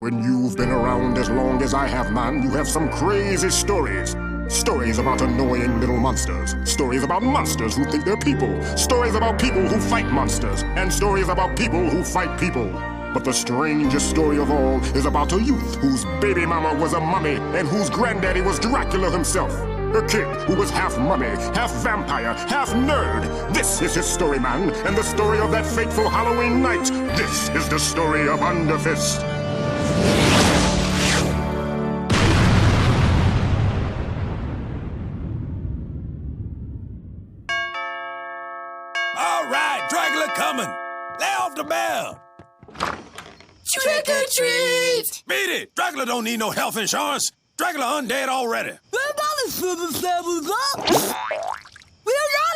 When you've been around as long as I have, man, you have some crazy stories. Stories about annoying little monsters. Stories about monsters who think they're people. Stories about people who fight monsters. And stories about people who fight people. But the strangest story of all is about a youth whose baby mama was a mummy and whose granddaddy was Dracula himself. A kid who was half mummy, half vampire, half nerd. This is his story, man, and the story of that fateful Halloween night. This is the story of Underfist. All right, Dracula coming. Lay off the bell. Trick or treat! Beat it. Dracula don't need no health insurance. Dracula undead already. We're not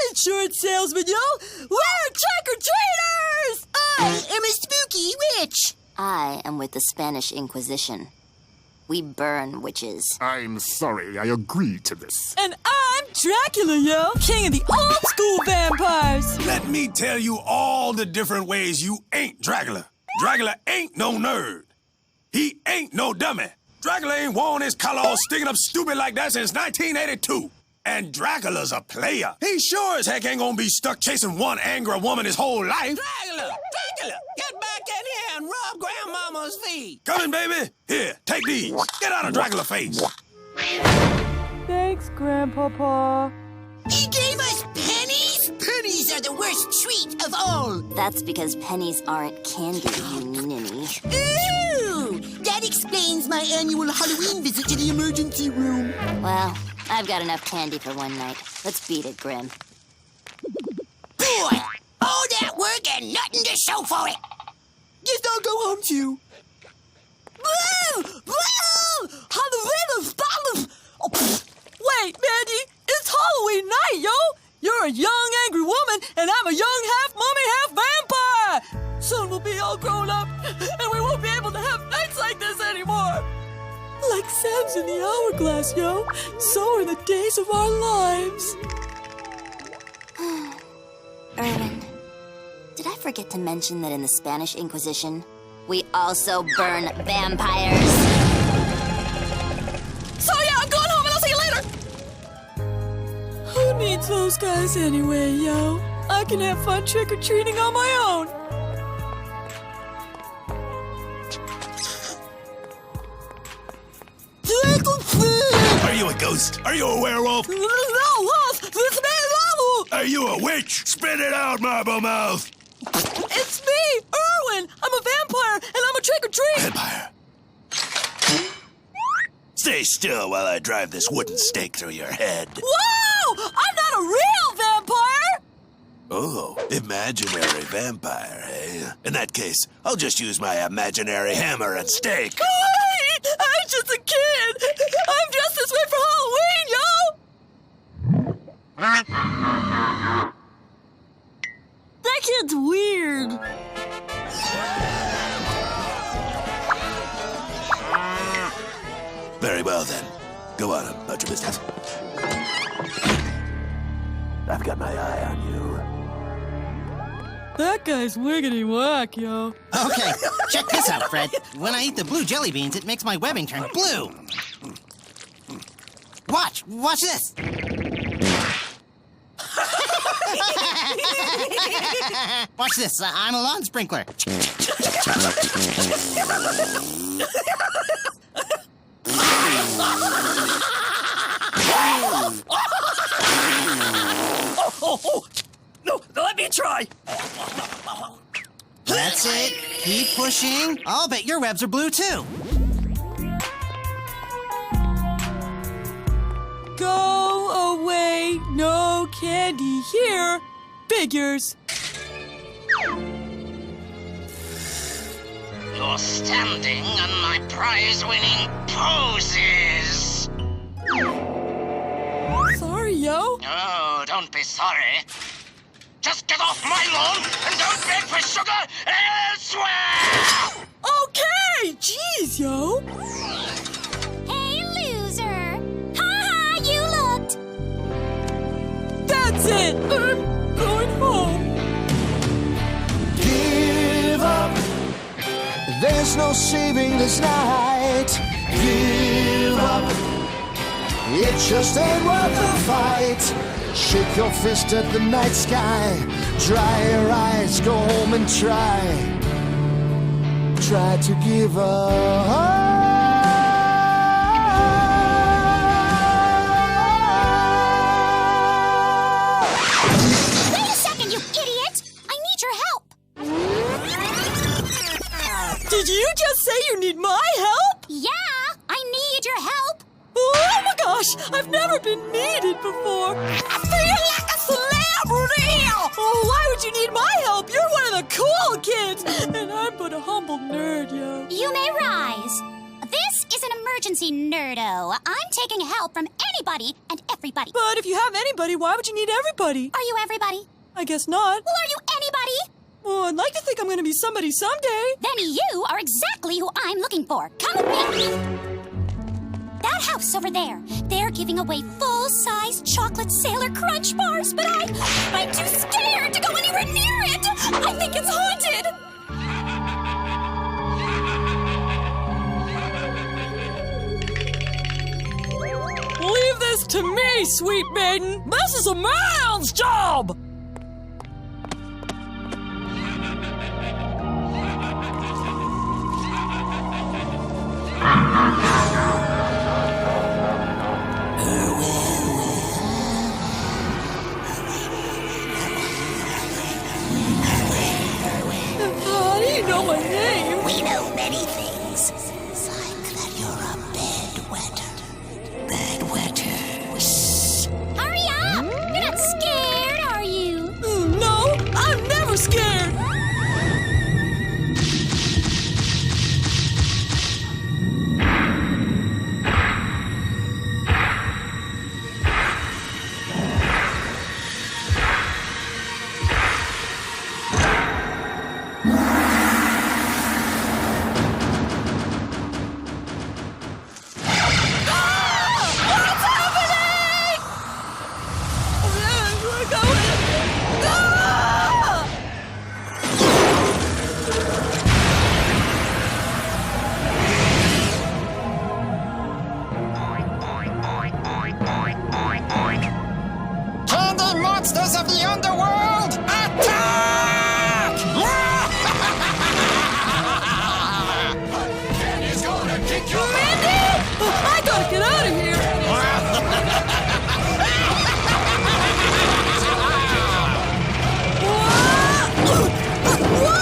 insurance salesmen, yo! We're trick-or-treaters! I am a spooky witch! I am with the Spanish Inquisition. We burn witches. I'm sorry, I agree to this. And I'm Dracula, yo! King of the old-school vampires! Let me tell you all the different ways you ain't Dracula. Dracula ain't no nerd. He ain't no dummy. Dracula ain't worn his collar or sticking up stupid like that since 1982. And Dracula's a player. He sure as heck ain't gonna be stuck chasing one angry woman his whole life. Dracula! Dracula! Get back in here and rub Grandmama's feet! Coming, baby. Here, take these. Get out of Dracula face. Thanks, Grandpapa. He gave us pennies? Pennies are the worst treat of all. That's because pennies aren't candy, you ninny. Ooh! That explains my annual Halloween visit to the emergency room. Well, I've got enough candy for one night. Let's beat it, Grim. Boy! All that work and nothing to show for it. Guess I'll go home too. Woo! Woo! Halloween is Halloween! Oh, wait, Mandy, it's Halloween night, yo! You're a young, angry woman, and I'm a young half-mummy, half-vampire! Soon we'll be all grown up, and we won't be able to have nights like this anymore! Like sands in the hourglass, yo. So are the days of our lives. Erwin, did I forget to mention that in the Spanish Inquisition, we also burn vampires? So yeah, I'm going home and I'll see you later! Who needs those guys anyway, yo? I can have fun trick-or-treating on my own. Are you a ghost? Are you a werewolf? No, Wolf! It's me, Marvel! Are you a witch? Spit it out, Marble Mouth. It's me, Erwin! I'm a vampire, and I'm a trick-or-treat! Vampire. Stay still while I drive this wooden stake through your head. Whoa! I'm not a real vampire! Oh, imaginary vampire, eh? In that case, I'll just use my imaginary hammer and stake. Wait! I'm just a kid! I'm dressed this way for Halloween, yo! That kid's weird. Very well, then. Go on about your business. I've got my eye on you. That guy's wiggity whack, yo. Okay, check this out, Fred. When I eat the blue jelly beans, it makes my webbing turn blue. Watch this. Watch this, I'm a lawn sprinkler. No, let me try. That's it. Keep pushing. I'll bet your webs are blue, too. Go away, no candy here. Figures. You're standing on my prize-winning poses. Sorry, yo. Oh, don't be sorry. Just get off my lawn and don't beg for sugar elsewhere! Okay, jeez, yo. Hey, loser! Ha-ha, you looked! That's it. I'm going home. Give up. There's There's no saving this night. Give up. It just ain't worth the fight. Shake your fist at the night sky. Dry your eyes, go home and try to give up. Wait a second, you idiot! I need your help. Did you just say you need my help? Yeah, I need your help. Oh my gosh, I've never been needed before. I feel like a celebrity. Oh, why would you need my help? You're one of the cool kids, and I'm but a humble nerd, yo. You may rise. This is an emergency, nerdo. I'm taking help from anybody and everybody. But if you have anybody, why would you need everybody? Are you everybody? I guess not. Well, are you anybody? Well, I'd like to think I'm going to be somebody someday. Then you are exactly who I'm looking for. Come with me. That house over there, they're giving away full-size chocolate Sailor Crunch bars, but I'm too scared to go anywhere near it. I think it's haunted. Leave this to me, sweet maiden. This is a man's job. How do you know my name? We know many things. Like that you're a bedwetter. Bedwetter. Hurry up! You're not scared, are you? No, I'm never scared. Candy monsters of the underworld, attack! Candy's gonna kick your Mandy! I gotta get out of here. Whoa!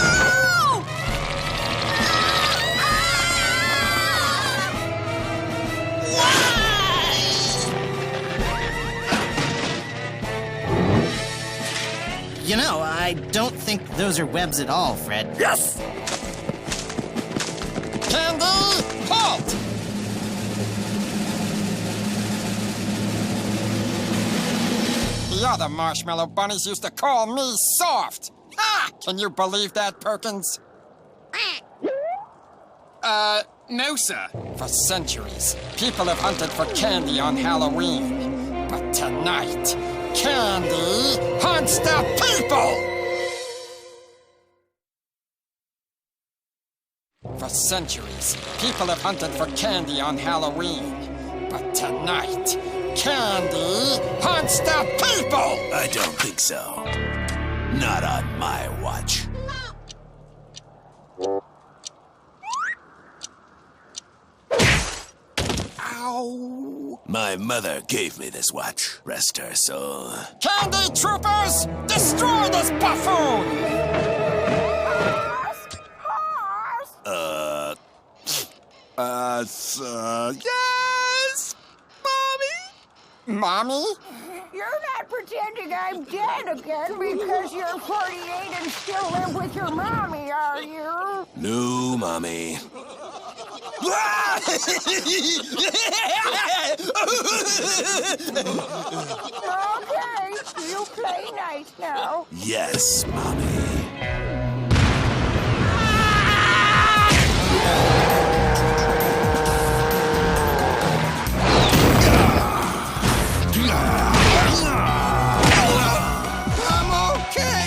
You know, I don't think those are webs at all, Fred. Yes! Candy, halt! The other marshmallow bunnies used to call me soft. Ah! Can you believe that, Perkins? No, sir. For centuries, people have hunted for candy on Halloween. But tonight, candy hunts the people! For centuries, people have hunted for candy on Halloween. But tonight, candy hunts the people! I don't think so. Not on my watch. Ow! My mother gave me this watch. Rest her soul. Candy troopers, destroy this buffoon! Yes! Mommy? Mommy? You're not pretending I'm dead again because you're 48 and still live with your mommy, are you? No, Mommy. Okay, you play nice now. Yes, Mommy. I'm okay!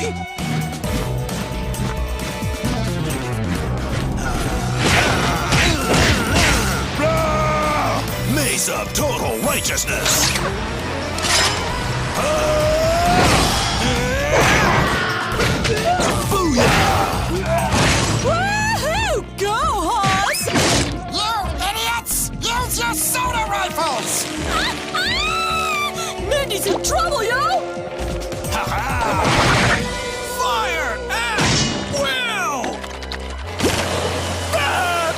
righteousness. Woohoo! Go, Hoss! You idiots! Use your soda rifles! Mindy's in trouble, yo! Fire at will!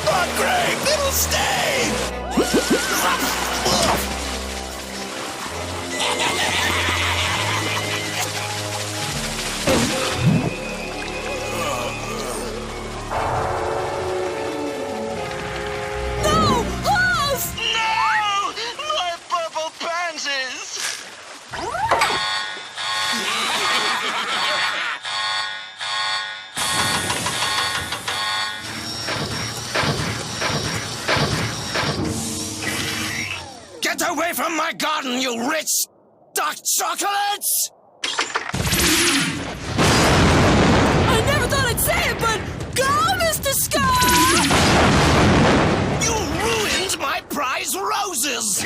Not great! Little stain! No! Hoss! No! My purple pansies! Get away from my garden, you rich dark chocolates! I never thought I'd say it, but go, Mr. Scar! You ruined my prize roses!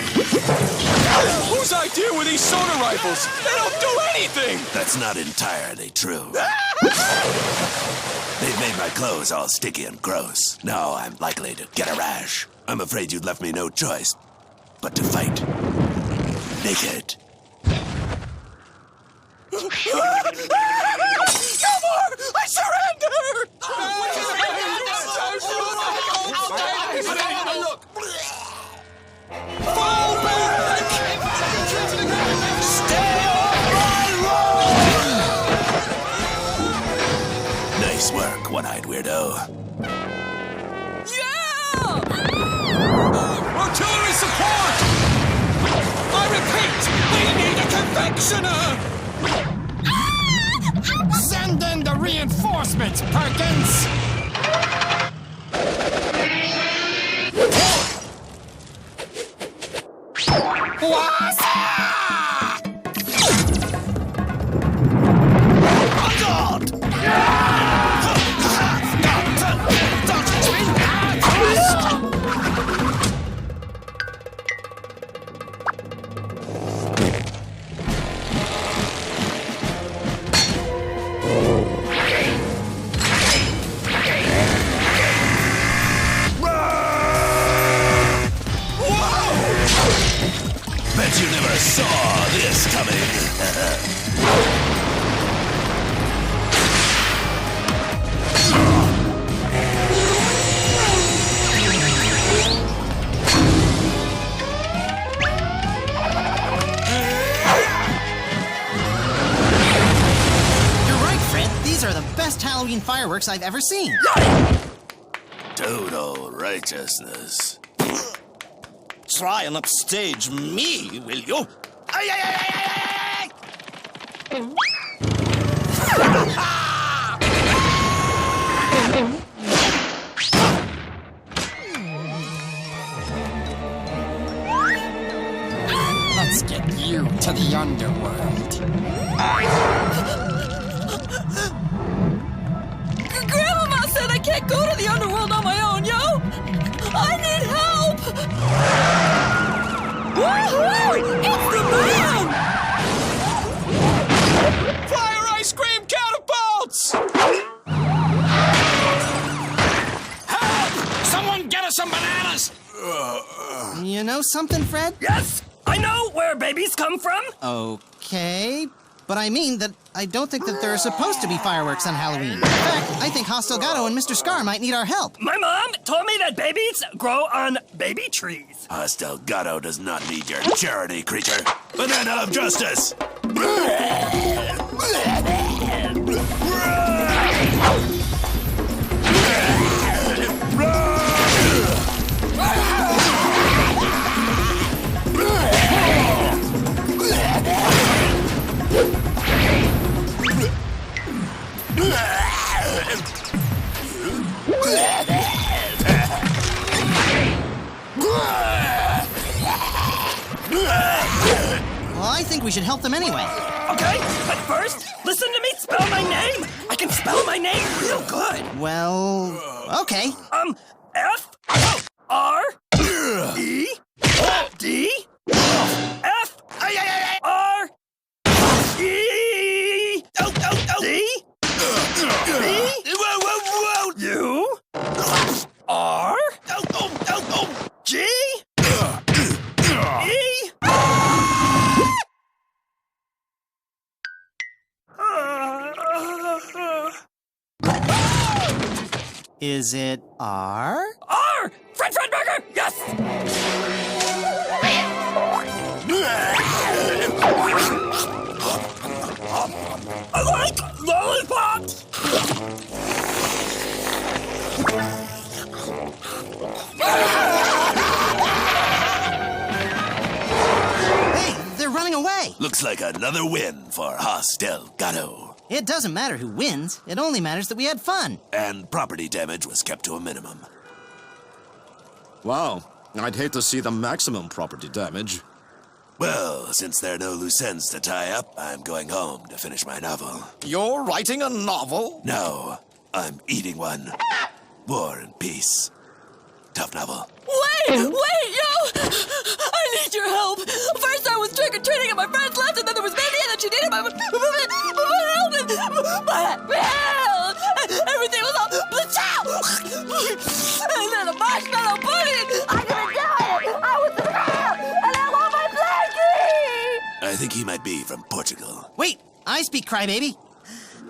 Whose idea were these soda rifles? They don't do anything! That's not entirely true. They've made my clothes all sticky and gross. Now I'm likely to get a rash. I'm afraid you'd left me no choice but to fight. Naked. No more! I surrender! Fall back! Stay off my road! Nice work, one-eyed weirdo. Yeah! Artillery support! I repeat, we need a confectioner! Send in the reinforcements, Perkins! Bet you never saw this coming. You're right, Fred. These are the best Halloween fireworks I've ever seen. Total righteousness. Try and upstage me, will you? Ay, ay, ay, ay, ay, ay, ay! Let's get you to the underworld. Grandmama said I can't go to the underworld on my own, yo! I need help! Woohoo! It's the man! Fire ice cream catapults! Help! Someone get us some bananas! You know something, Fred? Yes! I know where babies come from! Okay, but I mean that I don't think that there are supposed to be fireworks on Halloween. In fact, I think Hostelgado and Mr. Scar might need our help. My mom told me that babies grow on baby trees. Hostelgado does not need your charity, creature. Banana of justice! Well, I think we should help them anyway. Okay, but first, listen to me spell my name. I can spell my name real good. Well, okay. F-R-E-D Is it R? R! Fred Burger! Yes! I like lollipops! Hey, they're running away. Looks like another win for Hostel Gato. It doesn't matter who wins. It only matters that we had fun. And property damage was kept to a minimum. Wow, I'd hate to see the maximum property damage. Well, since there are no loose ends to tie up, I'm going home to finish my novel. You're writing a novel? No, I'm eating one. War and Peace. Tough novel. Wait, yo! I need your help. First I was trick-or-treating and my friends left, and then there was Mandy, and then she needed my help, and everything was all and then a marshmallow pudding. I'm gonna die! I was in hell! And I want my blankie! I think he might be from Portugal. Wait, I speak crybaby.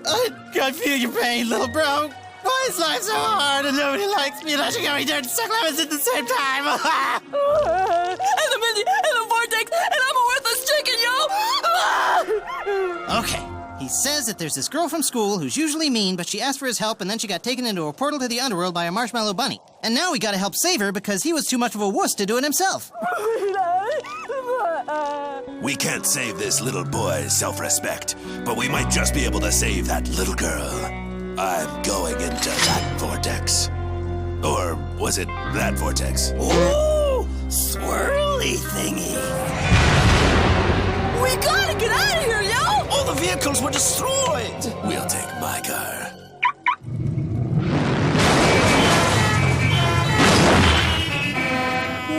I feel your pain, little bro. Why is life so hard and nobody likes me and I should go eat dirt and suck lemons at the same time? And the Mindy, and the vortex, and I'm a worthless chicken, yo! Okay. He says that there's this girl from school who's usually mean, but she asked for his help and then she got taken into a portal to the underworld by a marshmallow bunny. And now we gotta help save her because he was too much of a wuss to do it himself. We can't save this little boy's self-respect, but we might just be able to save that little girl. I'm going into that vortex. Or was it that vortex? Ooh! Swirly thingy! We gotta get out of here, yo! All the vehicles were destroyed! We'll take my car.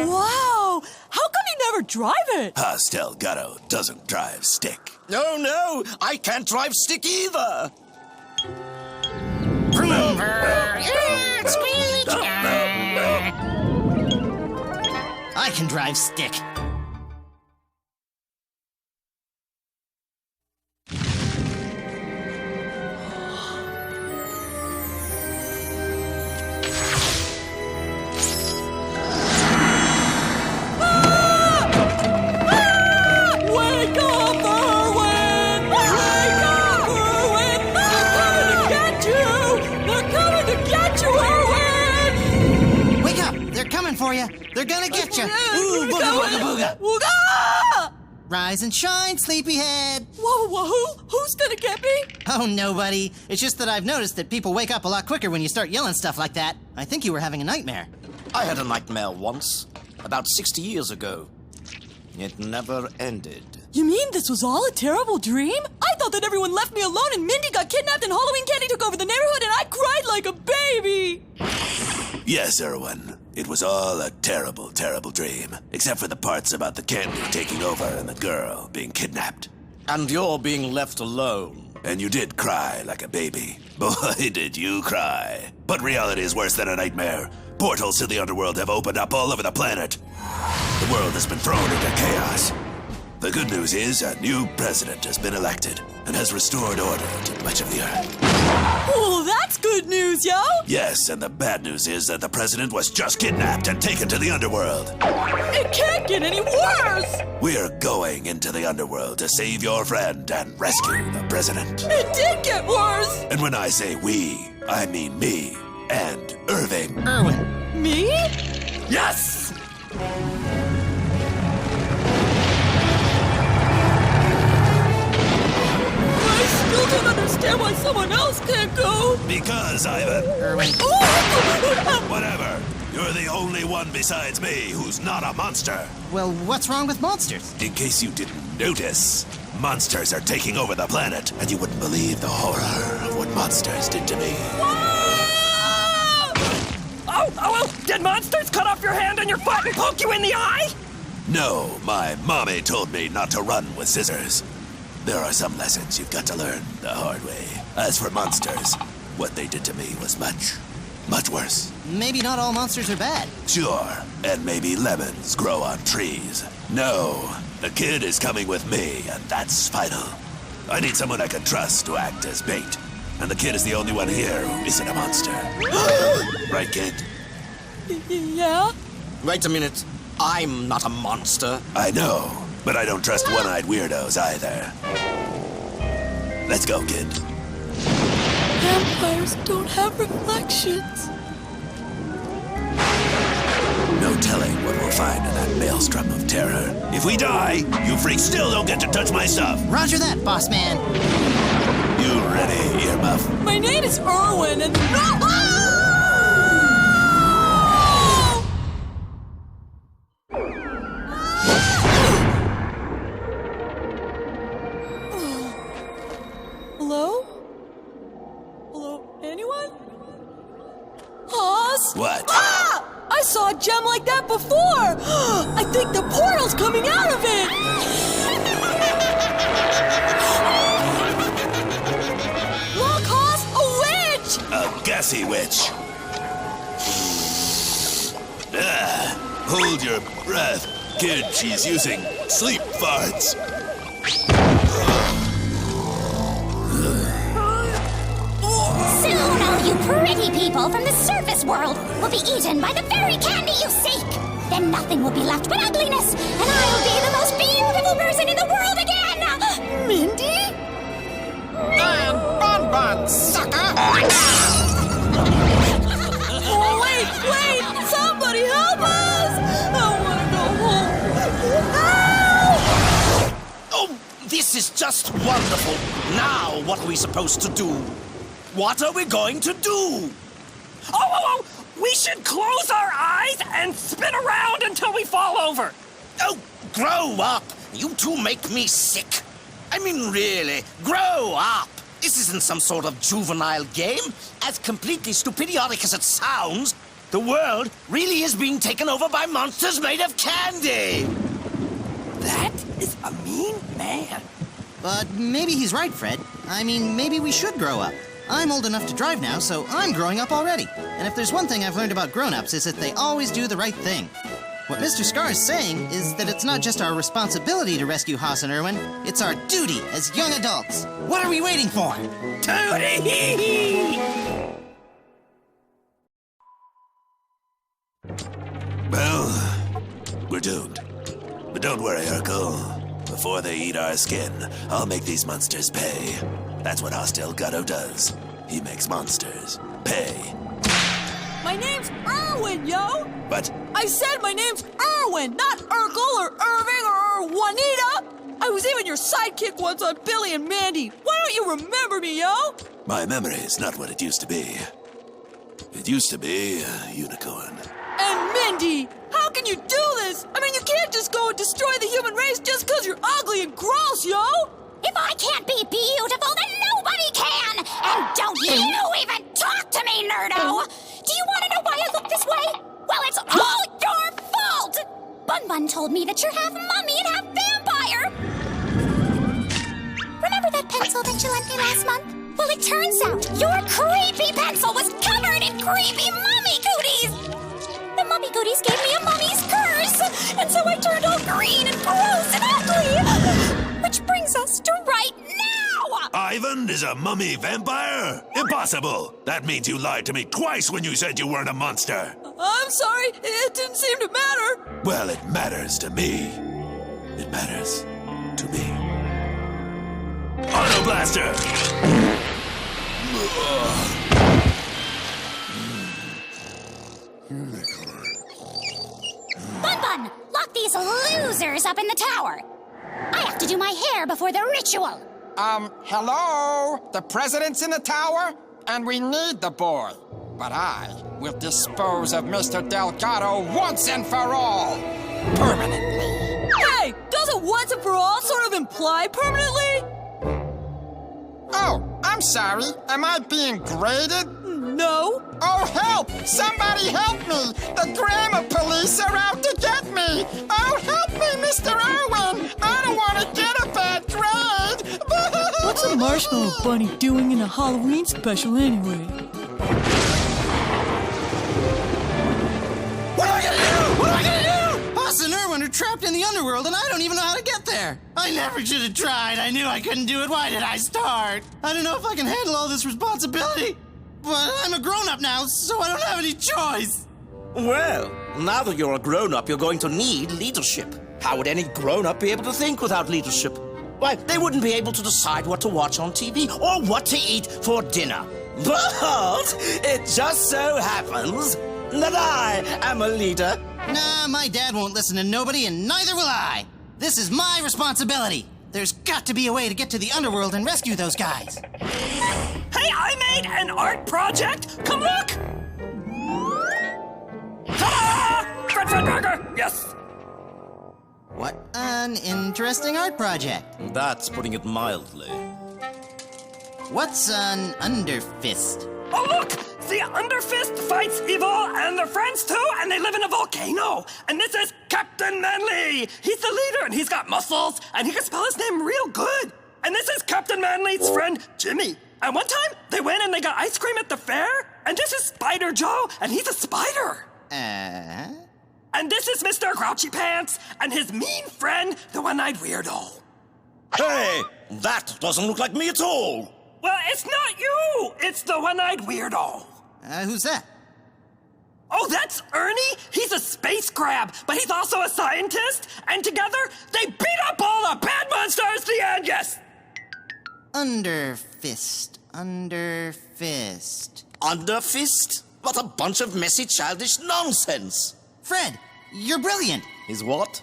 Wow! How come you never drive it? Hostel Gato doesn't drive stick. No, I can't drive stick either! I can drive stick. For you. They're gonna get you. Ooh, booga, booga, booga. Rise and shine, sleepyhead. Whoa, who's gonna get me? Oh, nobody. It's just that I've noticed that people wake up a lot quicker when you start yelling stuff like that. I think you were having a nightmare. I had a nightmare once, about 60 years ago. It never ended. You mean this was all a terrible dream? I thought that everyone left me alone and Mindy got kidnapped and Halloween candy took over the neighborhood and I cried like a baby. Yes, Erwin. It was all a terrible, terrible dream. Except for the parts about the candy taking over and the girl being kidnapped. And you're being left alone. And you did cry like a baby. Boy, did you cry. But reality is worse than a nightmare. Portals to the underworld have opened up all over the planet. The world has been thrown into chaos. The good news is a new president has been elected and has restored order to much of the earth. Oh, that's good news, yo! Yes, and the bad news is that the president was just kidnapped and taken to the underworld. It can't get any worse! We're going into the underworld to save your friend and rescue the president. It did get worse! And when I say we, I mean me and Irving. Erwin. Me? Yes! I still don't understand why someone else can't go. Because, Ivan. Erwin. Whatever. You're the only one besides me who's not a monster. Well, what's wrong with monsters? In case you didn't notice, monsters are taking over the planet, and you wouldn't believe the horror of what monsters did to me. Oh, did monsters cut off your hand and your foot and poke you in the eye? No, my mommy told me not to run with scissors. There are some lessons you've got to learn the hard way. As for monsters, what they did to me was much, much worse. Maybe not all monsters are bad. Sure, and maybe lemons grow on trees. No, the kid is coming with me, and that's final. I need someone I can trust to act as bait. And the kid is the only one here who isn't a monster. Right, kid? Yeah? Wait a minute. I'm not a monster. I know, but I don't trust one-eyed weirdos either. Let's go, kid. Vampires don't have reflections. No telling what we'll find in that maelstrom of terror. If we die, you freaks still don't get to touch my stuff. Roger that, boss man. You ready, earmuff? My name is Erwin, and... Hello? Hello? Anyone? Oz? What? Ah! I saw a gem like that before! I think the portal's coming out of it! Look, Oz! A witch! A gassy witch. Hold your breath, kid. She's using sleep farts. Soon all you pretty people from the surface world will be eaten by the very candy you seek. Then nothing will be left but ugliness, and I'll be the most beautiful person in the world again! Mindy? And Bon, sucker! Oh, wait! Somebody help us! I want to go home. Help! Oh, this is just wonderful. Now, what are we supposed to do? What are we going to do? Oh! We should close our eyes and spin around until we fall over. Oh, grow up. You two make me sick. I mean, really, grow up. This isn't some sort of juvenile game. As completely stupidiotic as it sounds, the world really is being taken over by monsters made of candy. That is a mean man. But maybe he's right, Fred. I mean, maybe we should grow up. I'm old enough to drive now, so I'm growing up already. And if there's one thing I've learned about grown-ups, is that they always do the right thing. What Mr. Scar is saying is that it's not just our responsibility to rescue Haas and Irwin, it's our duty as young adults. What are we waiting for? Duty! Well, we're doomed. But don't worry, Urkel. Before they eat our skin, I'll make these monsters pay. That's what Hostile Gatto does. He makes monsters pay. My name's Erwin, yo! What? I said my name's Erwin, not Urkel or Irving or Juanita! I was even your sidekick once on Billy and Mandy. Why don't you remember me, yo? My memory is not what it used to be. It used to be a unicorn. And Mindy, how can you do this? I mean, you can't just go and destroy the human race just because you're ugly and gross, yo! If I can't be beautiful, then nobody can! And don't you even talk to me, nerdo! Do you want to know why I look this way? Well, it's all your fault! Bun Bun told me that you're half mummy and half vampire! Remember that pencil that you lent me last month? Well, it turns out your creepy pencil was covered in creepy mummy cooties! The mummy goodies gave me a mummy's curse, and so I turned all green and gross and ugly! Which brings us to right now! Ivan is a mummy vampire? Impossible! That means you lied to me twice when you said you weren't a monster. I'm sorry, it didn't seem to matter. Well, it matters to me. It matters to me. Auto Blaster! Bun Bun, lock these losers up in the tower. I have to do my hair before the ritual. Hello? The president's in the tower? And we need the boy. But I will dispose of Mr. Delgado once and for all. Permanently. Hey, doesn't once and for all sort of imply permanently? Oh, I'm sorry. Am I being graded? No. Oh, help! Somebody help me! The grammar police are out to get me! Oh, help me, Mr. Irwin! I don't want to get a bad grade! What's a marshmallow bunny doing in a Halloween special anyway? What am I gonna do? Haas and Irwin are trapped in the underworld and I don't even know how to get there. I never should have tried. I knew I couldn't do it. Why did I start? I don't know if I can handle all this responsibility. But I'm a grown-up now, so I don't have any choice. Well, now that you're a grown-up, you're going to need leadership. How would any grown-up be able to think without leadership? Why, they wouldn't be able to decide what to watch on TV or what to eat for dinner. But it just so happens that I am a leader. Nah, my dad won't listen to nobody, and neither will I. This is my responsibility. There's got to be a way to get to the underworld and rescue those guys. Hey, I made an art project. Come look! Ta-da! Fred Burger! Yes! What an interesting art project. That's putting it mildly. What's an Underfist? Oh, look! The Underfist fights evil and their friends too, and they live in a volcano. And this is Captain Manly. He's the leader, and he's got muscles, and he can spell his name real good. And this is Captain Manly's friend, Jimmy. And one time, they went and they got ice cream at the fair, and this is Spider Joe, and he's a spider. And this is Mr. Grouchy Pants, and his mean friend, the one-eyed weirdo. Hey, that doesn't look like me at all. Well, it's not you! It's the one-eyed weirdo. Who's that? Oh, that's Ernie? He's a space crab, but he's also a scientist, and together, they beat up all the bad monsters, the Angus! Underfist. Underfist? What a bunch of messy, childish nonsense. Fred, you're brilliant. Is what?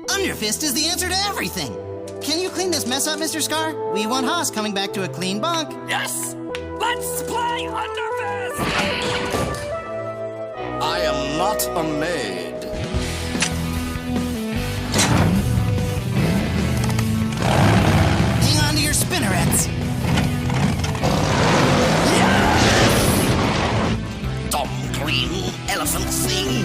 Underfist is the answer to everything. Can you clean this mess up, Mr. Scar? We want Haas coming back to a clean bunk. Yes! Let's play Underfist! I am not a maid. Hang on to your spinnerets. Dumb green elephant thing.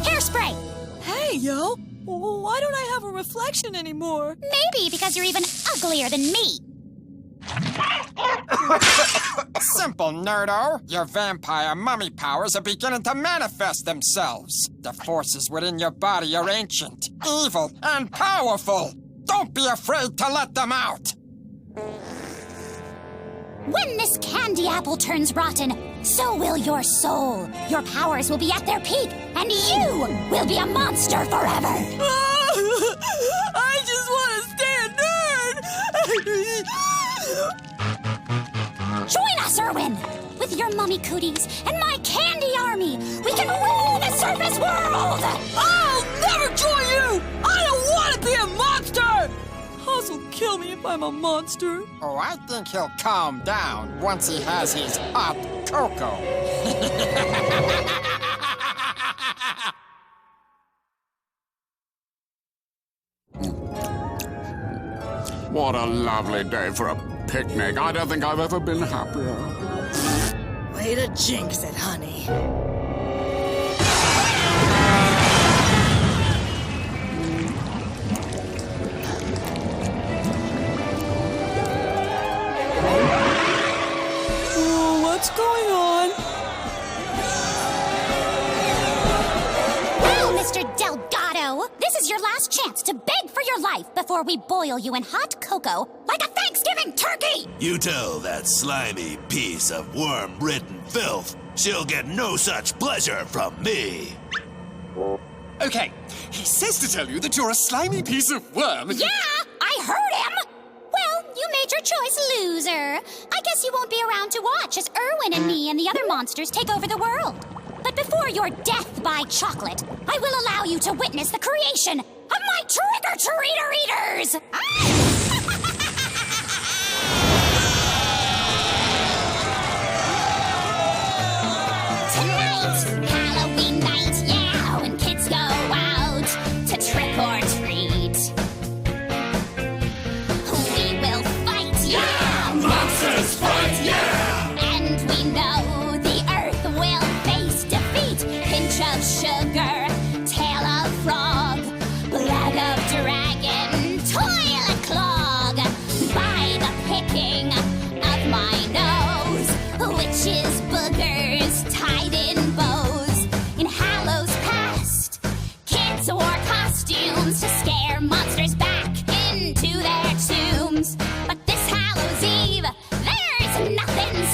Hairspray! Hey, yo! Why don't I have a reflection anymore? Maybe because you're even uglier than me. Simple, nerdo. Your vampire mummy powers are beginning to manifest themselves. The forces within your body are ancient, evil, and powerful. Don't be afraid to let them out. When this candy apple turns rotten, so will your soul. Your powers will be at their peak, and you will be a monster forever. I just want to stay a nerd! Join us, Erwin! With your mummy cooties and my candy army, we can rule the surface world! I'll never join you! I don't want to be a monster! Haas will kill me if I'm a monster. Oh, I think he'll calm down once he has his hot cocoa. What a lovely day for a picnic. I don't think I've ever been happier. Way to jinx it, honey. What's going on? Well, Mr. Delgado, this is your last chance to beg for your life before we boil you in hot cocoa like a Thanksgiving turkey! You tell that slimy piece of worm-ridden filth she'll get no such pleasure from me. Okay, he says to tell you that you're a slimy piece of worm. Yeah, I heard him! Well, you made your choice, loser. I guess you won't be around to watch as Erwin and me and the other monsters take over the world. But before your death by chocolate, I will allow you to witness the creation of my trick-or-treater eaters! Tonight, Halloween night, yeah, when kids go out to trick-or-treat. We will fight, yeah! Monsters fight, yeah! And we know the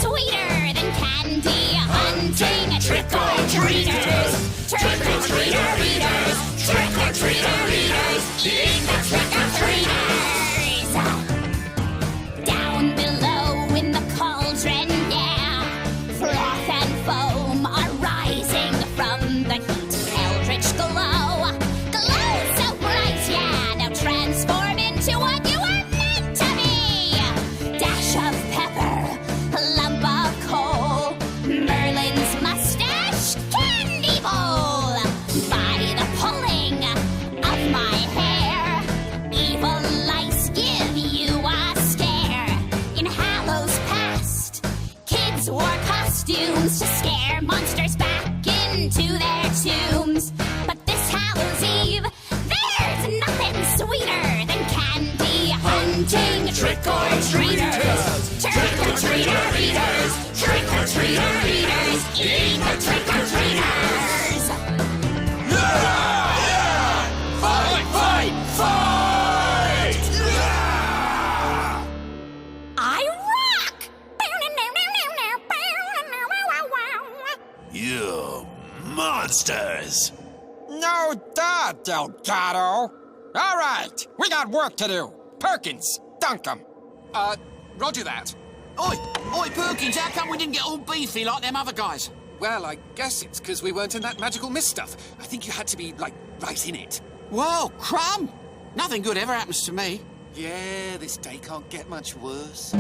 sweeter than candy. Hunting trick-or-treaters. Trick-or-treater-eaters. Trick-or-treater-eaters. Eating the trick-or-treaters. Down below in the cauldron, yeah. Froth and foam are rising from the heat. Eldritch glow. Glow so bright, yeah. Now transform into what you were meant to be. Dash of pepper, a lump of coal, Merlin's mustache, candy bowl. By the pulling of my hair, evil lice give you a stare. In Hallow's past, kids wore costumes to scare monsters back into their tombs. But this Hallow's Eve, there's nothing sweeter than candy hunting trick-or-treaters. Trick-or-treater-eaters. Trick-or-treater-eaters. Eating the trick-or-treaters. Fight, fight, fight! I rock! You monsters! No duh, Delgado. All right, we got work to do. Perkins, dunk 'em. Roger that. Oi, Perkins, how come we didn't get all beefy like them other guys? Well, I guess it's because we weren't in that magical mist stuff. I think you had to be, like, right in it. Whoa, crumb! Nothing good ever happens to me. Yeah, this day can't get much worse.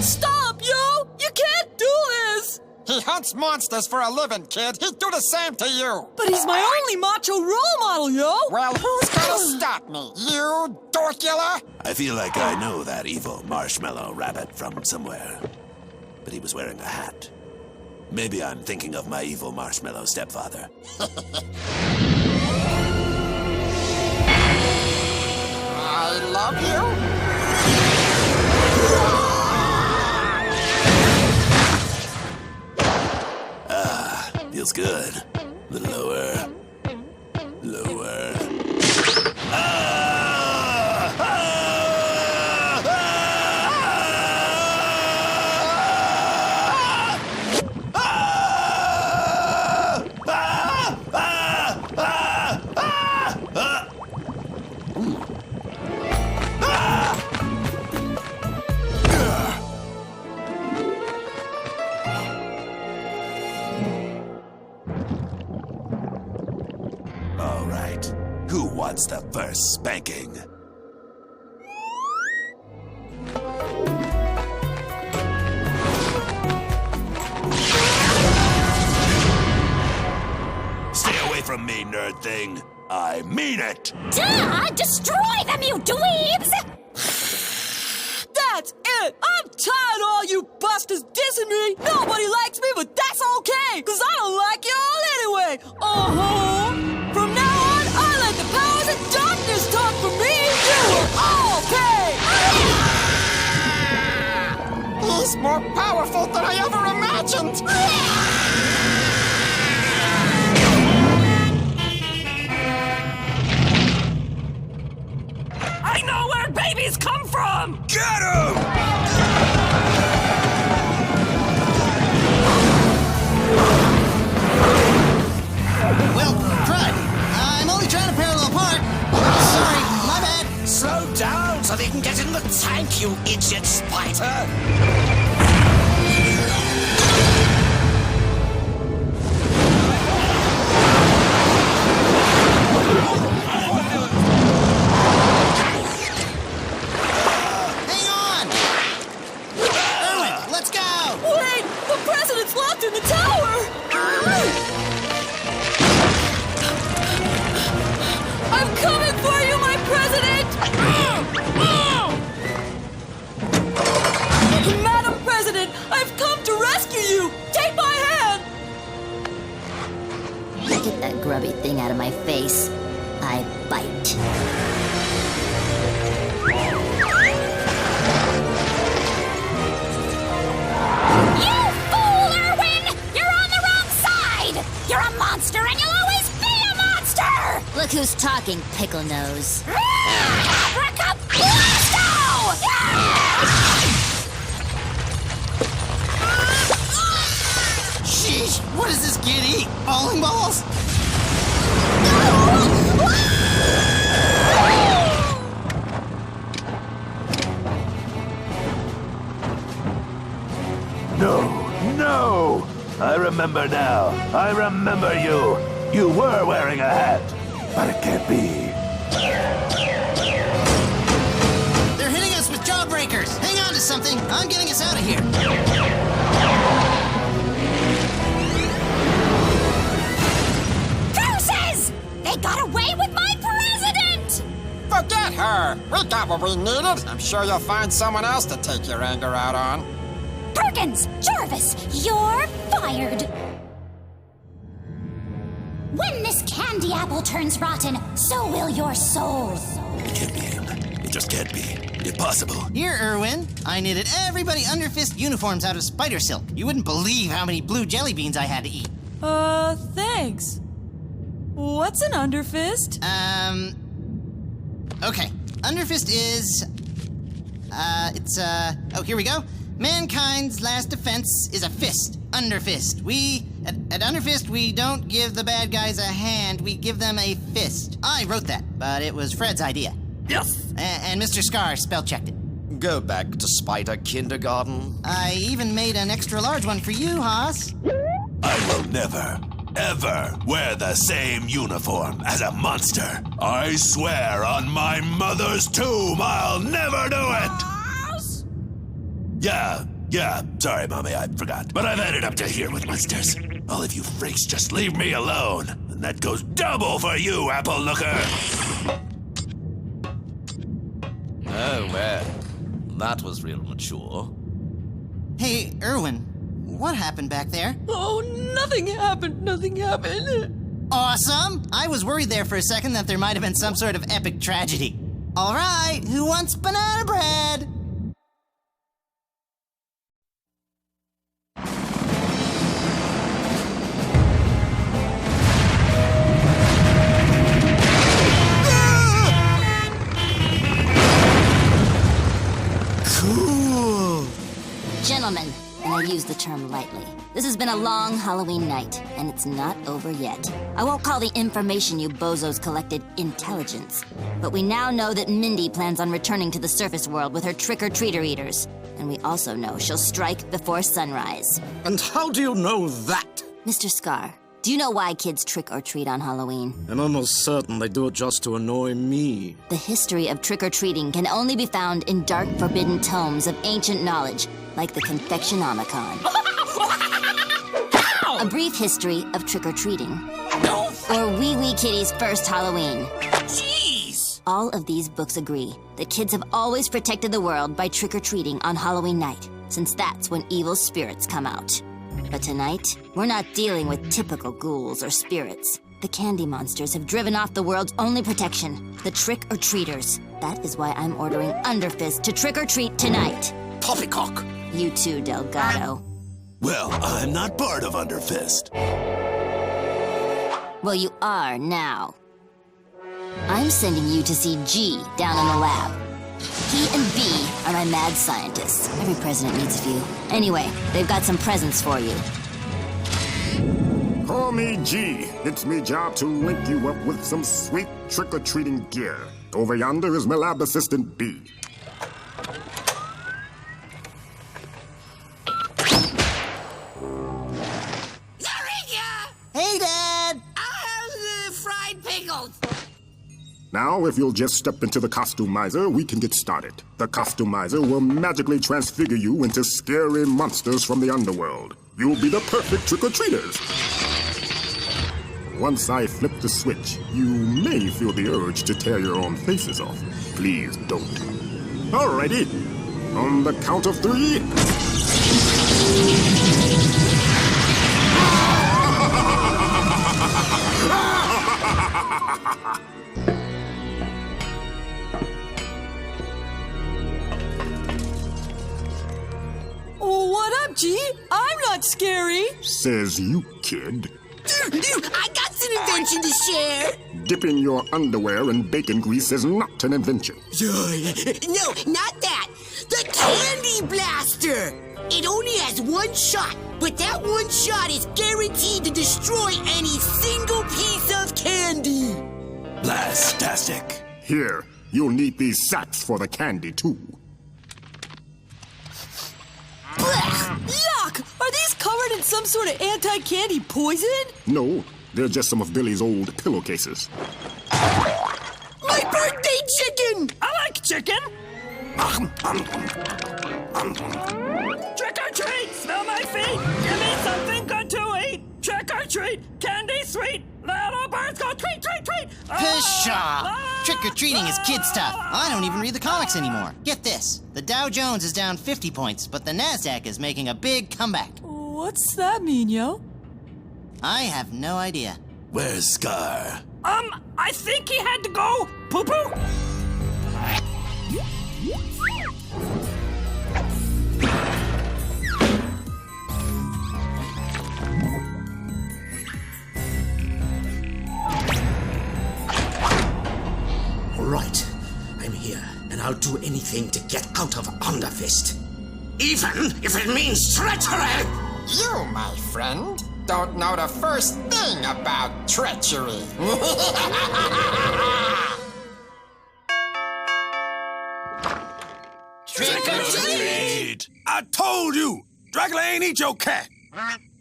Stop, yo! You can't do this! He hunts monsters for a living, kid. He'd do the same to you. But he's my only macho role model, yo! Well, who's gonna stop me? You, Dorkula? I feel like I know that evil marshmallow rabbit from somewhere. But he was wearing a hat. Maybe I'm thinking of my evil marshmallow stepfather. I love you. Feels good. A little lower. Lower. All right. Who wants the first spanking? Stay away from me, nerd thing. I mean it. Duh! Destroy them, you dweebs! That's it! I'm tired of all you busters dissing me! Nobody likes me, but that's okay! Cause I don't like you all anyway! Uh-huh! From now on, I let the powers of darkness talk for me! You will all pay! He's more powerful than I ever imagined! I know where babies come from! Get him! Well, crud. I'm only trying to parallel park. Sorry, my bad. Slow down so they can get in the tank, you idiot spider! Hang on! Erwin, let's go! Wait! The president's locked in the tower! I'm coming for you, my president! Madam President, I've come to rescue you! Take my hand! Get that grubby thing out of my face. I bite. You fool, Erwin! You're on the wrong side! You're a monster and you'll always be a monster! Look who's talking, Pickle Nose. Abracablasto! Giddy! Bowling balls? No! I remember now. I remember you. You were wearing a hat. But it can't be. They're hitting us with jawbreakers. Hang on to something. I'm getting us out of here. Curses! They got away with my president! Forget her. We got what we needed. I'm sure you'll find someone else to take your anger out on. Perkins, Jarvis, you're fired. When this candy apple turns rotten, so will your soul. It can't be him. It just can't be. Impossible. Here, Irwin. I knitted everybody Underfist uniforms out of spider silk. You wouldn't believe how many blue jelly beans I had to eat. Thanks. What's an Underfist? Okay. Underfist is... Oh, here we go. Mankind's last defense is a fist. Underfist. At Underfist, we don't give the bad guys a hand, we give them a fist. I wrote that, but it was Fred's idea. Yes! And Mr. Scar spell-checked it. Go back to Spider Kindergarten. I even made an extra large one for you, Haas. I will never, ever wear the same uniform as a monster. I swear on my mother's tomb I'll never do it! Yeah, sorry, Mommy, I forgot. But I've had it up to here with monsters. All of you freaks just leave me alone. And that goes double for you, Apple Looker! Oh, well. That was real mature. Hey, Irwin, what happened back there? Oh, nothing happened. Awesome! I was worried there for a second that there might have been some sort of epic tragedy. All right, who wants banana bread? Gentlemen, and I use the term lightly, this has been a long Halloween night, and it's not over yet. I won't call the information you bozos collected intelligence, but we now know that Mindy plans on returning to the surface world with her trick-or-treater eaters, and we also know she'll strike before sunrise. And how do you know that? Mr. Scar, do you know why kids trick-or-treat on Halloween? I'm almost certain they do it just to annoy me. The history of trick-or-treating can only be found in dark, forbidden tomes of ancient knowledge, like the Confectionomicon. A brief history of trick-or-treating. Or Wee Wee Kitty's first Halloween. Jeez! All of these books agree that kids have always protected the world by trick-or-treating on Halloween night, since that's when evil spirits come out. But tonight, we're not dealing with typical ghouls or spirits. The candy monsters have driven off the world's only protection, the trick-or-treaters. That is why I'm ordering Underfist to trick-or-treat tonight. Poppycock! You too, Delgado. Well, I'm not part of Underfist. Well, you are now. I'm sending you to see G down in the lab. He and B are my mad scientists. Every president needs a few. Anyway, they've got some presents for you. Call me G. It's me job to link you up with some sweet trick-or-treating gear. Over yonder is my lab assistant B. Hey, Dad! I'll have fried pickles. Now, if you'll just step into the costumizer, we can get started. The costumizer will magically transfigure you into scary monsters from the underworld. You'll be the perfect trick-or-treaters. Once I flip the switch, you may feel the urge to tear your own faces off. Please don't. Alrighty. On the count of 3... What up, G? I'm not scary. Says you, kid. I got some invention to share. Dipping your underwear in bacon grease is not an invention. No, not that. The candy Candy Blaster. It only has one shot, but that one shot is guaranteed to destroy any single piece of candy. Blastastic. Here, you'll need these sacks for the candy, too. Blech! Yuck! Are these covered in some sort of anti-candy poison? No, they're just some of Billy's old pillowcases. My birthday chicken! I like chicken. Trick or treat, smell my feet. Give me something good to eat. Trick or treat, candy sweet. Little birds go tweet, tweet, tweet. Pshaw! Trick-or-treating is kid stuff. I don't even read the comics anymore. Get this. The Dow Jones is down 50 points, but the NASDAQ is making a big comeback. What's that mean, yo? I have no idea. Where's Scar? I think he had to go poo-poo. All right, I'm here, and I'll do anything to get out of Underfist. Even if it means treachery! You, my friend, don't know the first thing about treachery. Trick or treat! I told you! Dracula ain't eat your cat!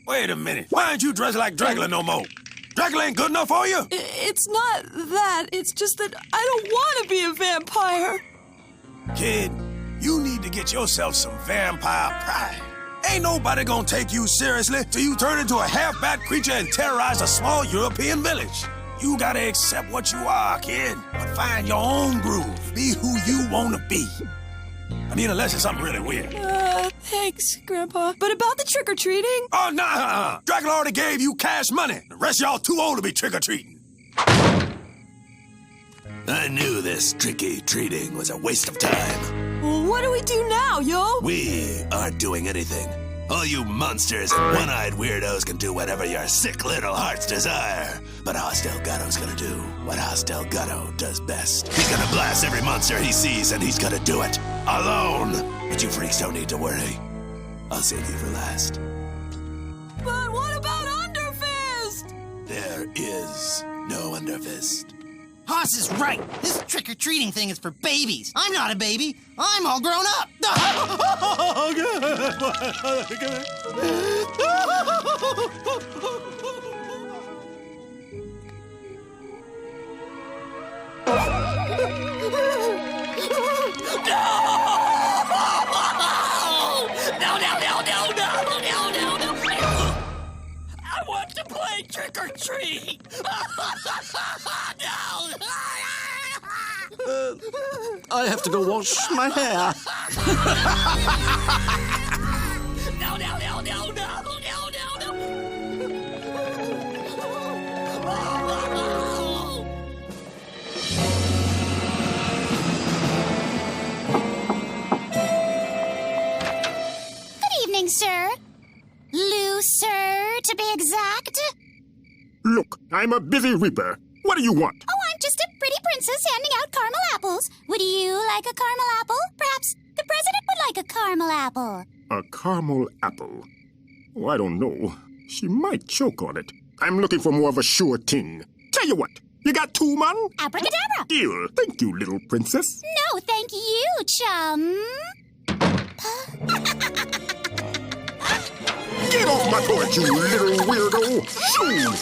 Wait a minute. Why ain't you dressed like Dracula no more? Dracula ain't good enough for you? It's not that. It's just that I don't want to be a vampire. Kid, you need to get yourself some vampire pride. Ain't nobody gonna take you seriously till you turn into a half-bat creature and terrorize a small European village. You gotta accept what you are, kid, but find your own groove. Be who you wanna be. I mean, unless it's something really weird. Thanks, Grandpa. But about the trick-or-treating? Oh, nah. Dracula already gave you cash money. The rest of y'all too old to be trick-or-treating. I knew this tricky treating was a waste of time. Well, what do we do now, yo? We aren't doing anything. All you monsters and one-eyed weirdos can do whatever your sick little hearts desire. But Hoss Delgado's gonna do what Hoss Delgado does best. He's gonna blast every monster he sees, and he's gonna do it alone. But you freaks don't need to worry. I'll save you for last. But what about Underfist? There is no Underfist. Hoss is right. This trick-or-treating thing is for babies. I'm not a baby. I'm all grown up. I want to play trick or treat. I have to go wash my hair. No. Good evening, sir. Lou, sir, to be exact. Look, I'm a busy reaper. What do you want? Oh, I'm just a pretty princess handing out caramel apples. Would you like a caramel apple? Perhaps the president would like a caramel apple. A caramel apple? Oh, I don't know. She might choke on it. I'm looking for more of a sure thing. Tell you what, you got 2 man? Abracadabra. Deal. Thank you, little princess. No, thank you, chum. Get off my porch, you little weirdo! Shoo!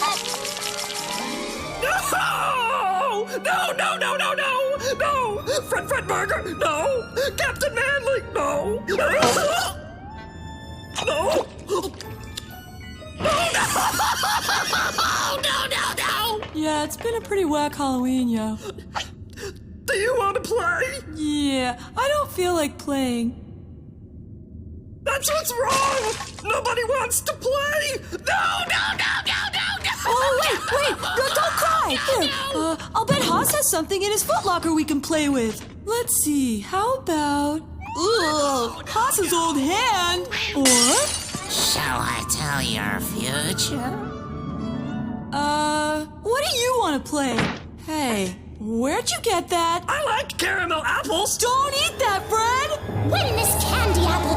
No! Fred Burger, no! Captain Manly, no! No! Yeah, it's been a pretty whack Halloween, yo. Do you want to play? Yeah, I don't feel like playing. That's what's wrong! Nobody wants to play! No! Oh, wait! Don't cry! Here, I'll bet Hoss has something in his footlocker we can play with. Let's see, how about... Ugh, Hoss's old hand! Or... Shall I tell your future? What do you want to play? Hey, where'd you get that? I like caramel apples! Don't eat that, Fred! When Miss Candy Apple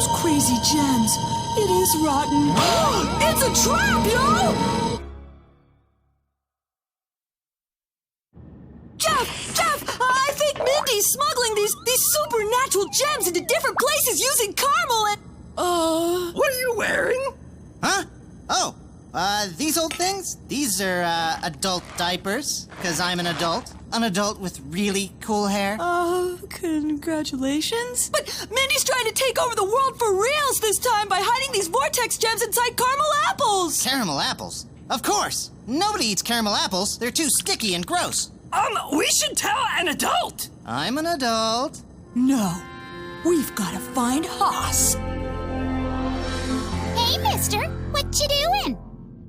those crazy gems. It is rotten. It's a trap, yo! Jeff, I think Mindy's smuggling these supernatural gems into different places using caramel and... What are you wearing? Huh? Oh, these old things? These are, adult diapers, because I'm an adult. An adult with really cool hair. Congratulations. But Mindy's trying to take over the world for reals this time by hiding these vortex gems inside caramel apples. Caramel apples? Of course. Nobody eats caramel apples. They're too sticky and gross. We should tell an adult. I'm an adult. No. We've got to find Haas. Hey, mister, what you doing?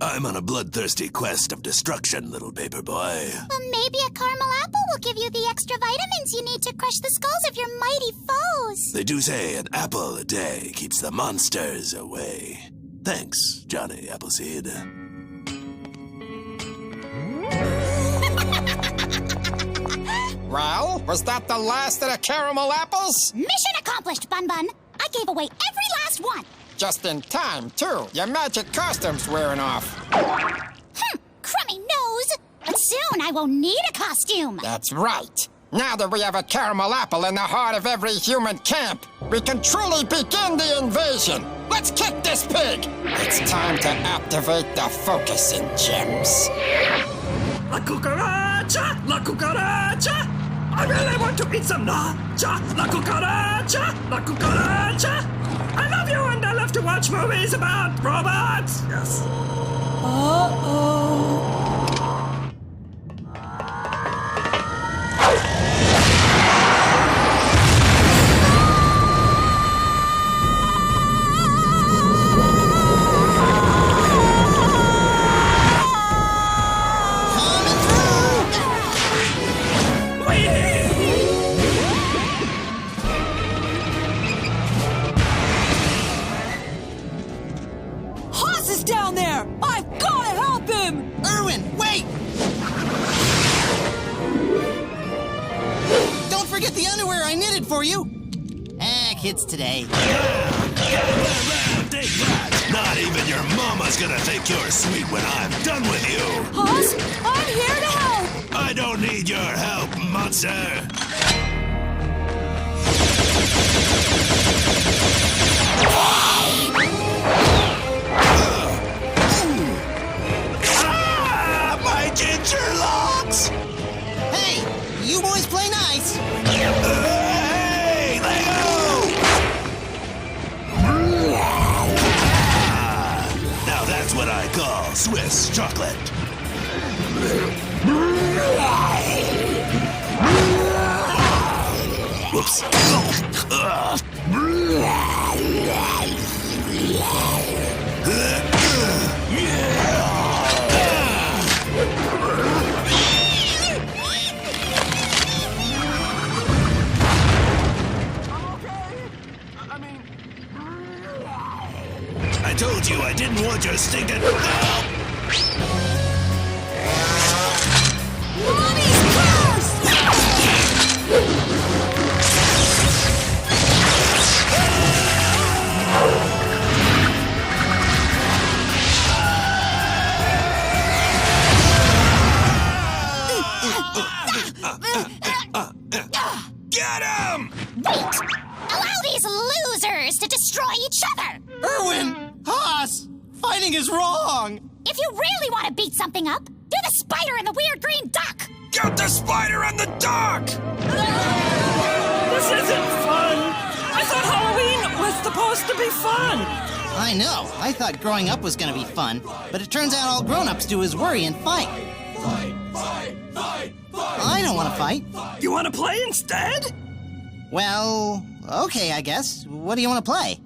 I'm on a bloodthirsty quest of destruction, little paper boy. Well, maybe a caramel apple will give you the extra vitamins you need to crush the skulls of your mighty foes. They do say an apple a day keeps the monsters away. Thanks, Johnny Appleseed. Well, was that the last of the caramel apples? Mission accomplished, Bun Bun. I gave away every last one. Just in time, too. Your magic costume's wearing off. Crummy nose. But soon I won't need a costume. That's right. Now that we have a caramel apple in the heart of every human camp, we can truly begin the invasion. Let's kick this pig. It's time to activate the focusing gems. La cucaracha! La cucaracha! I really want to eat some nacha! La cucaracha! La cucaracha! I love you and I love to watch movies about robots! Yes. Uh-oh. Down there! I've got to help him! Erwin, wait! Don't forget the underwear I knitted for you! Kids today. Not even your mama's gonna think you're sweet when I'm done with you! Hoss, I'm here to help! I don't need your help, monster! Ginger locks! Hey, you boys play nice. Hey, let go! Now that's what I call Swiss chocolate. Whoops. I told you I didn't want your stinking help! Mommy's curse! Get him! Wait! Allow these losers to destroy each other! Erwin! Haas! Fighting is wrong! If you really want to beat something up, do the spider and the weird green duck! Get the spider and the duck! This isn't fun! I thought Halloween was supposed to be fun! I know. I thought growing up was gonna be fun, but it turns out all grown-ups do is worry and fight. Fight! I don't want to fight. You want to play instead? Well, okay, I guess. What do you want to play?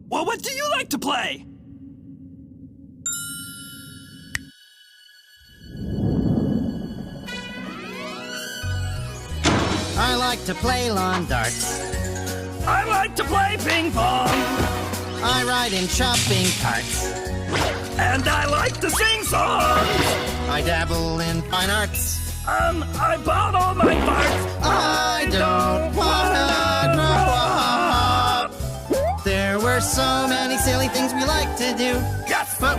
Well, what do you like to play? I like to play lawn darts. I like to play ping pong. I ride in shopping carts. And I like to sing songs. I dabble in fine arts. I bought all my parts. I don't wanna grow up.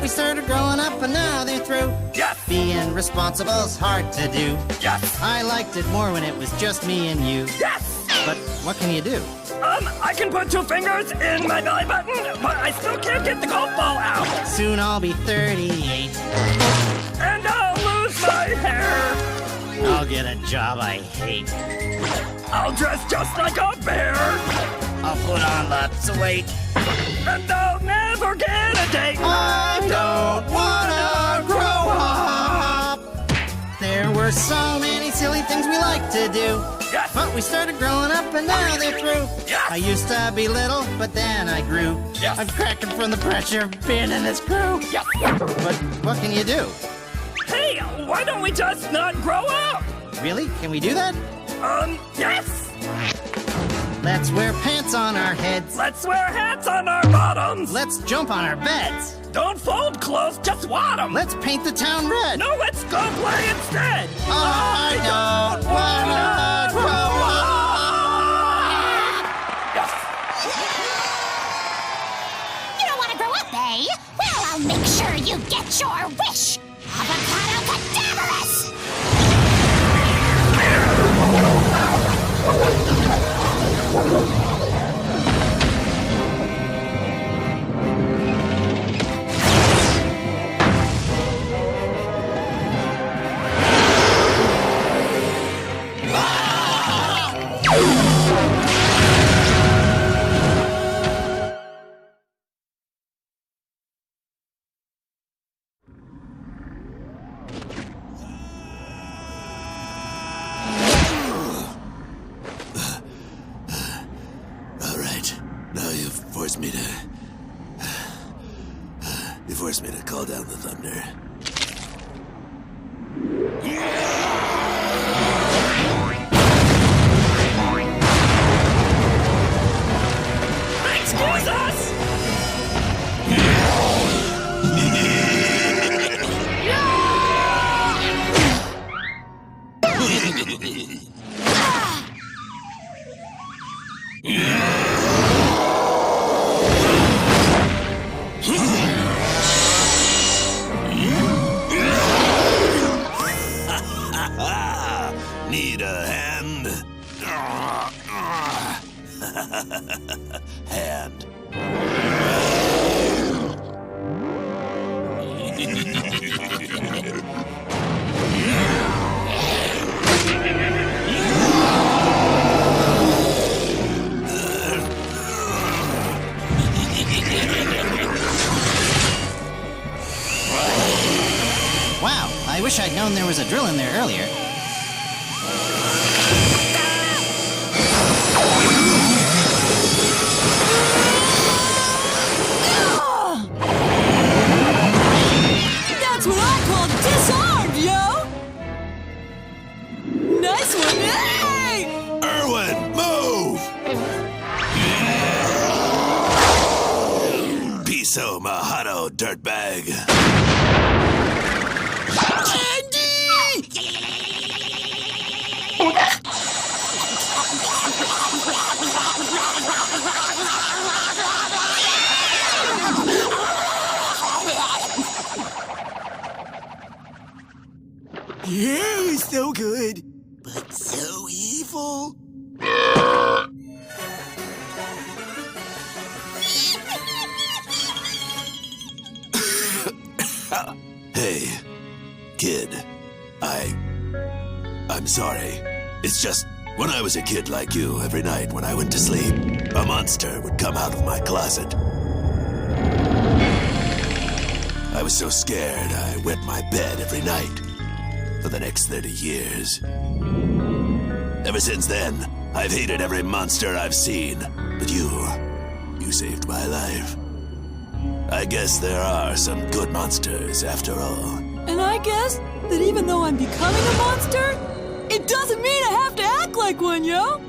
we started growing up and now they're through. Yes! Being responsible's hard to do. Yes! I liked it more when it was just me and you. Yes! But what can you do? I can put 2 fingers in my belly button, but I still can't get the golf ball out. Soon I'll be 38. And I'll lose my hair. I'll get a job I hate. I'll dress just like a bear. I'll put on lots of weight. And I'll never get a date. I don't wanna grow up. There were so many silly things we liked to do. Yes. But we started growing up and now they're through. Yes. I used to be little, but then I grew. Yes. I'm cracking from the pressure of being in this crew. Yes. But what can you do? Hey, why don't we just not grow up? Really? Can we do that? Yes. Let's wear pants on our heads. Let's wear hats on our bottoms. Let's jump on our beds. Don't fold clothes, just wad 'em. Let's paint the town red. No, let's go play instead. I don't wanna grow up. Yes. You don't want to grow up, eh? Well, I'll make sure you get your wish. Avocado cadaverous! You forced me to call down the thunder. Excuse us! Need a hand? Hand. Wow, I wish I'd known there was a drill in there earlier. That's what I call disarmed, yo! Nice one, hey! Erwin, move! Piso Mahado, dirtbag. Yeah, it was so good, but so evil. Hey, kid. I'm sorry. It's just, when I was a kid like you, every night when I went to sleep, a monster would come out of my closet. I was so scared I wet my bed every night for the next 30 years. Ever since then, I've hated every monster I've seen. But you saved my life. I guess there are some good monsters after all. And I guess that even though I'm becoming a monster, it doesn't mean I have to act like one, yo!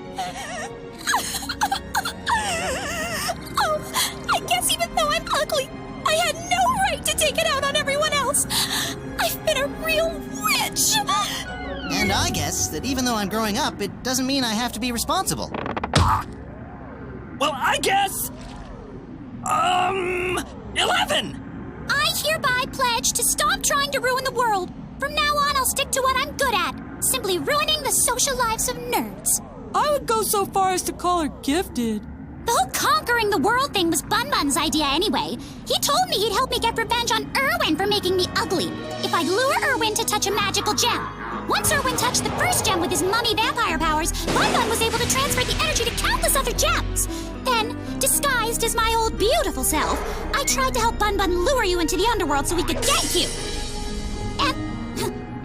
Oh, I guess even though I'm ugly, I had no right to take it out on everyone else. I've been a real witch. And I guess that even though I'm growing up, it doesn't mean I have to be responsible. Well, I guess... 11! I hereby pledge to stop trying to ruin the world. From now on, I'll stick to what I'm good at. Simply ruining the social lives of nerds. I would go so far as to call her gifted. The whole conquering the world thing was Bun Bun's idea anyway. He told me he'd help me get revenge on Irwin for making me ugly, if I'd lure Irwin to touch a magical gem. Once Irwin touched the first gem with his mummy vampire powers, Bun Bun was able to transfer the energy to countless other gems. Then, disguised as my old beautiful self, I tried to help Bun Bun lure you into the underworld so he could get you. And,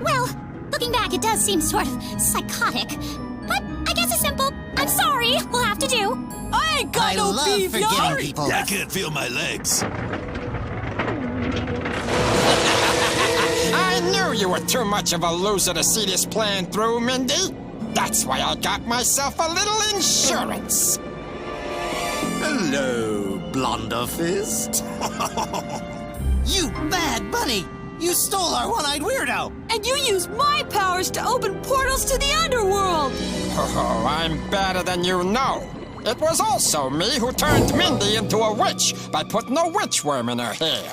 well, looking back, it does seem sort of psychotic. But I guess a simple, I'm sorry, will have to do. I ain't got no beef, forgiving people. I can't feel my legs. I knew you were too much of a loser to see this plan through, Mindy. That's why I got myself a little insurance. Hello, Blunderfist. You bad bunny! You stole our one-eyed weirdo! And you used my powers to open portals to the underworld! Oh, I'm better than you know. It was also me who turned Mindy into a witch by putting a witch worm in her hair.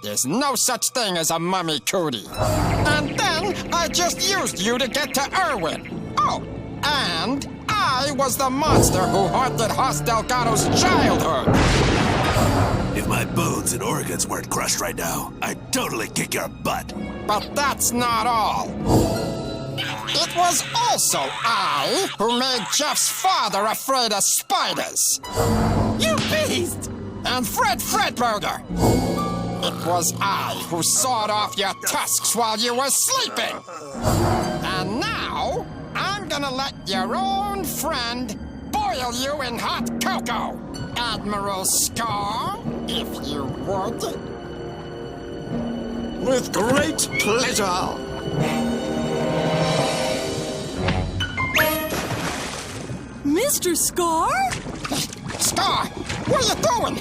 There's no such thing as a mummy cootie. And then I just used you to get to Irwin. Oh, and I was the monster who haunted Hoss Delgado's childhood. If my bones and organs weren't crushed right now, I'd totally kick your butt. But that's not all. It was also I who made Jeff's father afraid of spiders. You beast! And Fred Fredburger. It was I who sawed off your tusks while you were sleeping. And now, I'm gonna let your own friend boil you in hot cocoa. Admiral Scar, if you would. With great pleasure. Mr. Scar? Scar, what are you doing?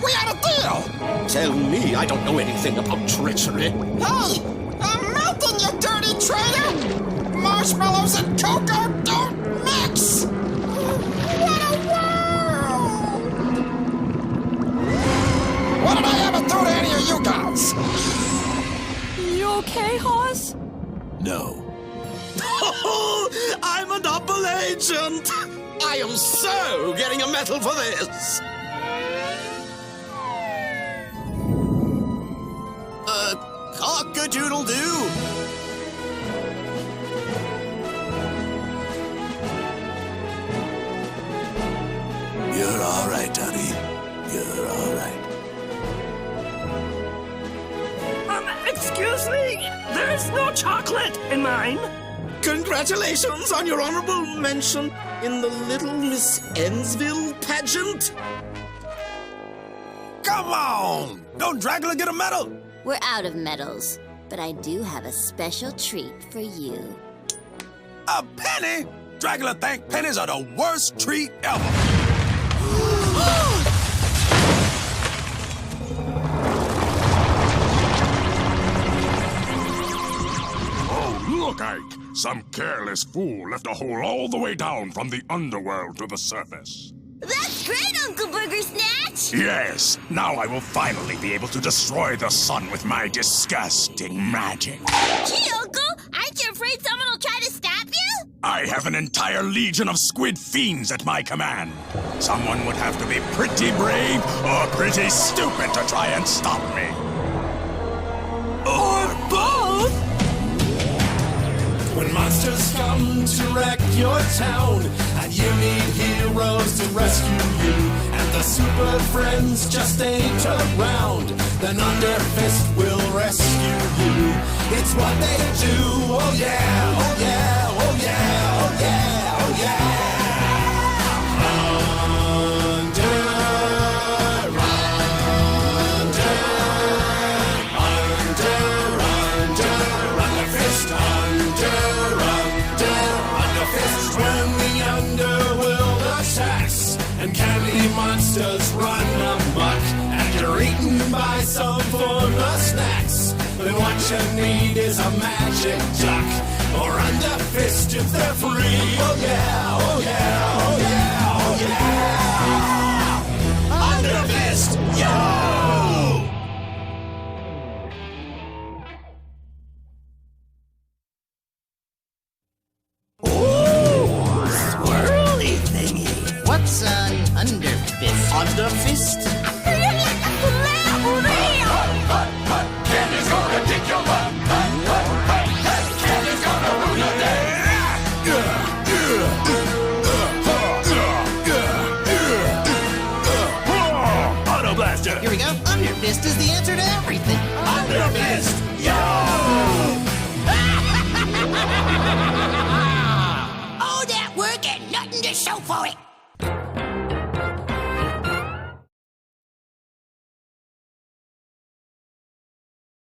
We had a deal. Tell me I don't know anything about treachery. Hey, I'm melting, you dirty traitor! Marshmallows and cocoa don't mix! What a world! What did I ever do to any of you guys? You okay, Hoss? No. I'm a double agent! I am so getting a medal for this! Cock-a-doodle-doo! You're all right, Tony. You're all right. Excuse me? There's no chocolate in mine. Congratulations on your honorable mention in the Little Miss Ensville pageant. Come on! Don't Dracula get a medal? We're out of medals, but I do have a special treat for you. A penny? Dracula think pennies are the worst treat ever. Oh, look, Ike! Some careless fool left a hole all the way down from the underworld to the surface. That's great, Uncle Burger Snatch! Yes, now I will finally be able to destroy the sun with my disgusting magic. Gee, Uncle, aren't you afraid someone will try to stop you? I have an entire legion of squid fiends at my command. Someone would have to be pretty brave or pretty stupid to try and stop me. Or both? When monsters come to wreck your town, and you need heroes to rescue you, and the super friends just ain't around, then Underfist will rescue you. It's what they do, oh yeah, oh yeah, oh yeah, oh yeah, oh yeah. Monsters run amok, and you're eaten by some formless snacks. Then what you need is a magic duck, or Underfist if they're free. Oh yeah, oh yeah, oh yeah, oh yeah. Underfist, yo! Underfist